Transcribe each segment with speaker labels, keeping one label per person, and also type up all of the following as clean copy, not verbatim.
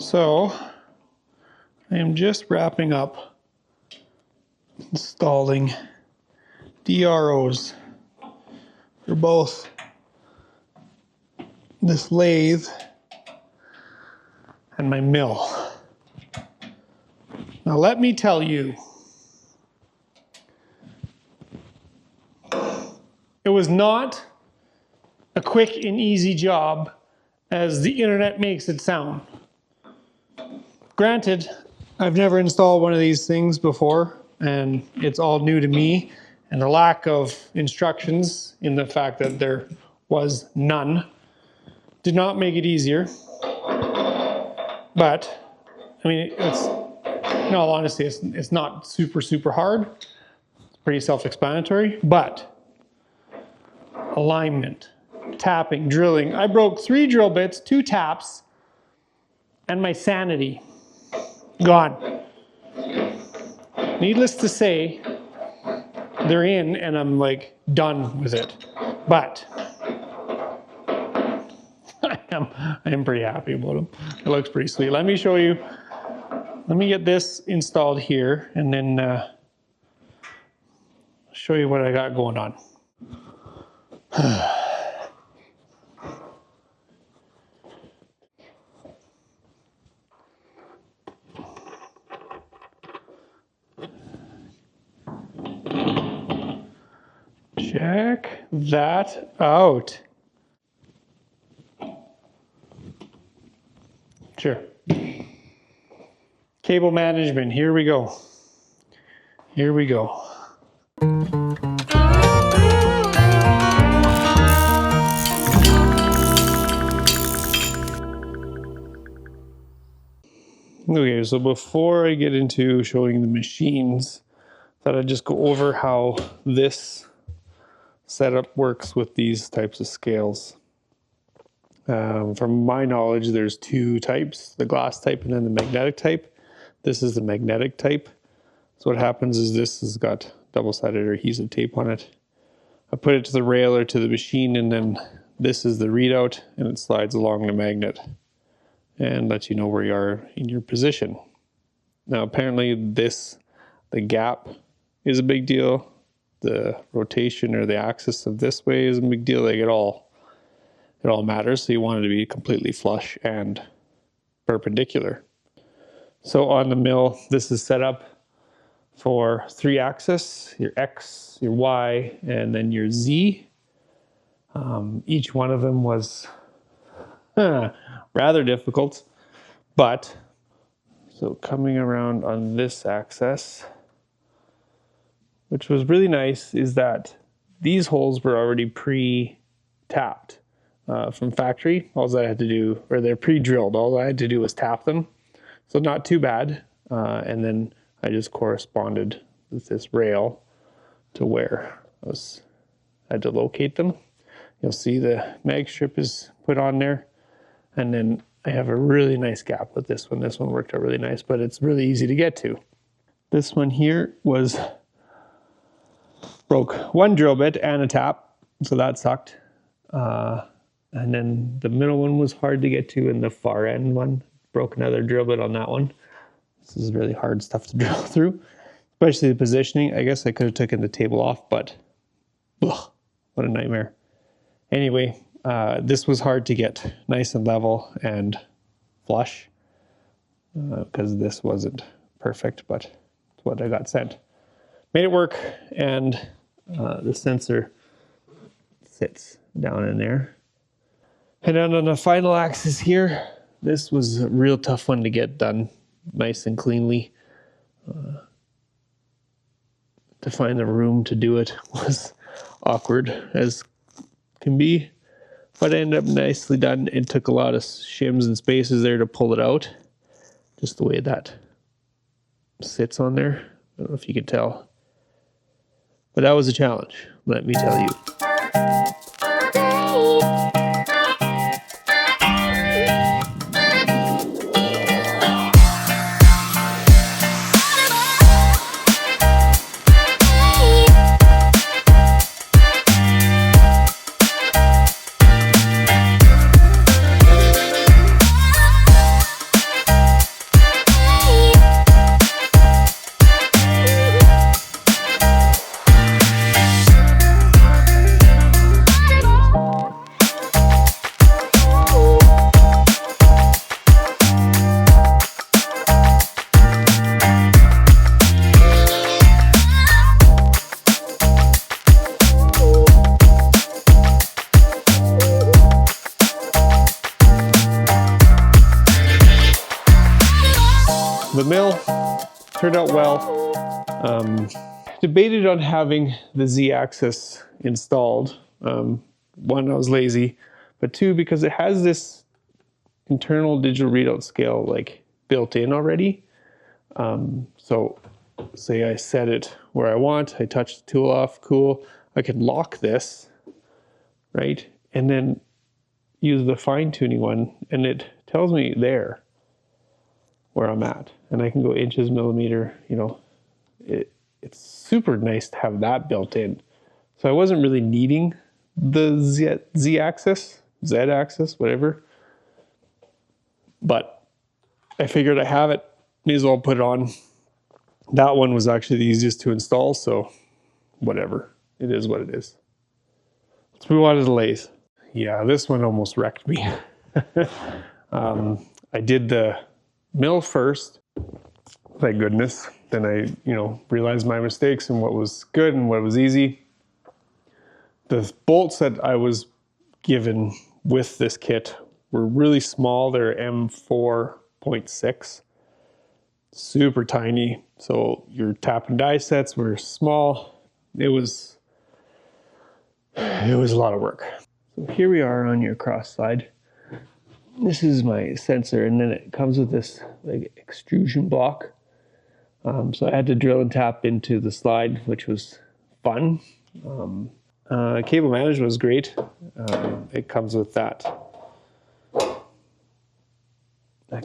Speaker 1: So I am just wrapping up installing DROs for both this lathe and my mill. Now let me tell you, it was not a quick and easy job as the internet makes it sound. Granted, I've never installed one of these things before, and it's all new to me, and the lack of instructions in the fact that there was none did not make it easier. But, I mean, in all honesty, it's not super hard. It's pretty self-explanatory, but alignment, tapping, drilling. I broke 3 drill bits, 2 taps, and my sanity gone. Needless to say, they're in and I'm like done with it. But I am pretty happy about them. It looks pretty sweet. Let me show you. Let me get this installed here and then show you what I got going on. Check that out. Sure. Cable management, here we go. Here we go. Okay, so before I get into showing the machines, I thought I'd just go over how this setup works with these types of scales. From my knowledge, there's 2 types, the glass type and then the magnetic type. This is the magnetic type. So what happens is this has got double-sided adhesive tape on it. I put it to the rail or to the machine, and then this is the readout, and it slides along the magnet and lets you know where you are in your position. Now apparently the gap is a big deal. The rotation or the axis of this way is a big deal. Like it all matters. So you want it to be completely flush and perpendicular. So on the mill, this is set up for 3 axis, your X, your Y, and then your Z. Each one of them was rather difficult, but so coming around on this axis, which was really nice, is that these holes were already pre-tapped from factory. All I had to do, or they're pre-drilled, all I had to do was tap them. So not too bad. And then I just corresponded with this rail to where I had to locate them. You'll see the mag strip is put on there. And then I have a really nice gap with this one. This one worked out really nice, but it's really easy to get to. This one here broke 1 drill bit and a tap, so that sucked. And then the middle one was hard to get to, and the far end one broke another drill bit on that one. This is really hard stuff to drill through, especially the positioning. I guess I could have taken the table off, but ugh, what a nightmare. Anyway, this was hard to get nice and level and flush because this wasn't perfect, but it's what I got sent. Made it work, and the sensor sits down in there. And then on the final axis here, this was a real tough one to get done nice and cleanly. To find the room to do it was awkward as can be, but it ended up nicely done. It took a lot of shims and spaces there to pull it out, just the way that sits on there. I don't know if you can tell, but that was a challenge, let me tell you. turned out well. Debated on having the Z-axis installed. One, I was lazy, but two, because it has this internal digital readout scale like built in already. So say I set it where I want, I touch the tool off, cool. I can lock this, right? And then use the fine tuning one, and it tells me there where I'm at. And I can go inches, millimeter, you know, it's super nice to have that built in. So I wasn't really needing the Z-axis, Z-axis, whatever. But I figured I have it, may as well put it on. That one was actually the easiest to install, so whatever. It is what it is. Let's move on to the lathe. Yeah, this one almost wrecked me. I did the mill first, thank goodness. Then I, realized my mistakes and what was good and what was easy. The bolts that I was given with this kit were really small. They're M4.6, super tiny. So your tap and die sets were small. It was a lot of work. So here we are on your cross slide. This is my sensor, and then it comes with this like extrusion block. So I had to drill and tap into the slide, which was fun. Cable management was great. It comes with that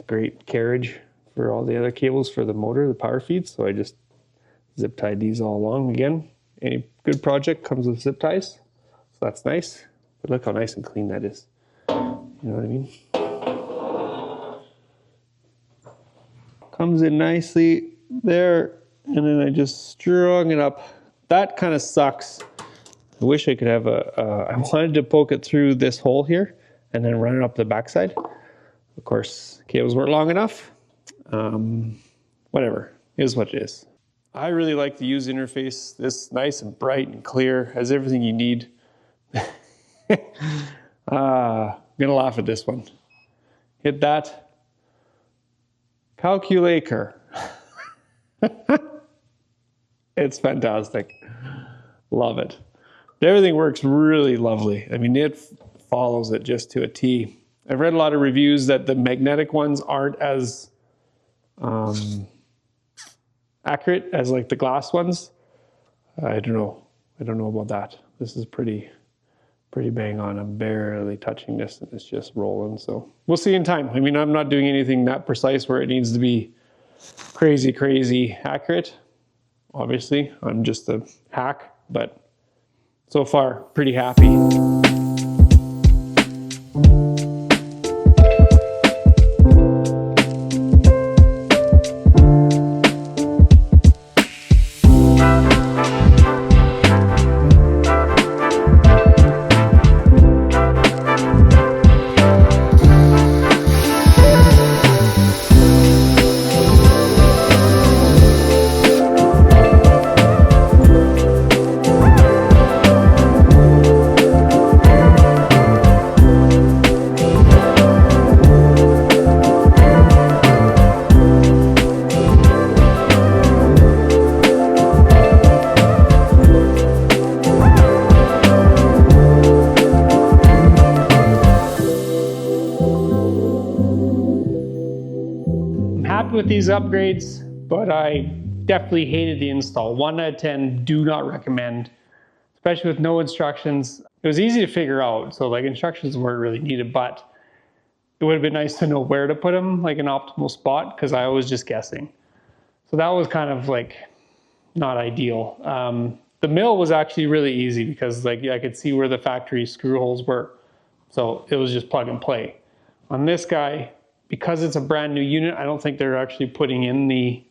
Speaker 1: great carriage for all the other cables for the motor, the power feeds. So I just zip tied these all along. Again, any good project comes with zip ties, so that's nice. But look how nice and clean that is. You know what I mean? Comes in nicely there, and then I just strung it up. That kind of sucks. I wish I could have I wanted to poke it through this hole here and then run it up the backside. Of course, cables weren't long enough. Whatever, it is what it is. I really like the user interface. This nice and bright and clear, has everything you need. I'm gonna laugh at this one. Hit that. Calculator. It's fantastic. Love it. Everything works really lovely. I mean, it follows it just to a T. I've read a lot of reviews that the magnetic ones aren't as accurate as like the glass ones. I don't know. I don't know about that. This is pretty bang on. I'm barely touching this and it's just rolling. So we'll see in time. I mean, I'm not doing anything that precise where it needs to be crazy accurate. Obviously, I'm just a hack, but so far, pretty happy. With these upgrades, but I definitely hated the install. 1 out of 10, do not recommend, especially with no instructions. It was easy to figure out, so like instructions weren't really needed, but it would have been nice to know where to put them, like an optimal spot, because I was just guessing. So that was kind of like not ideal. The mill was actually really easy because like I could see where the factory screw holes were. So it was just plug and play. On this guy, because it's a brand new unit, I don't think they're actually putting in the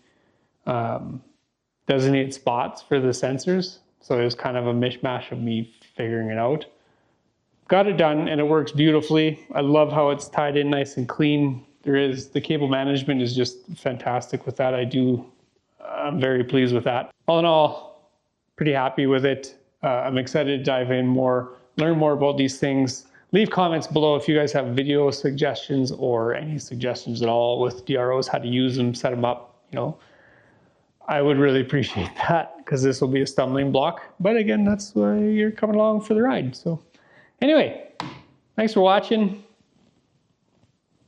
Speaker 1: designated spots for the sensors. So it was kind of a mishmash of me figuring it out. Got it done and it works beautifully. I love how it's tied in nice and clean. The cable management is just fantastic with that. I'm very pleased with that. All in all, pretty happy with it. I'm excited to dive in more, learn more about these things. Leave comments below if you guys have video suggestions or any suggestions at all with DROs, how to use them, set them up, I would really appreciate that, because this will be a stumbling block. But again, that's why you're coming along for the ride. So anyway, thanks for watching.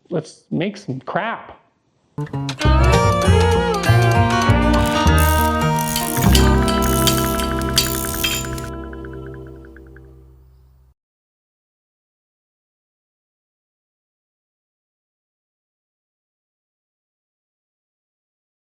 Speaker 1: Let's make some crap.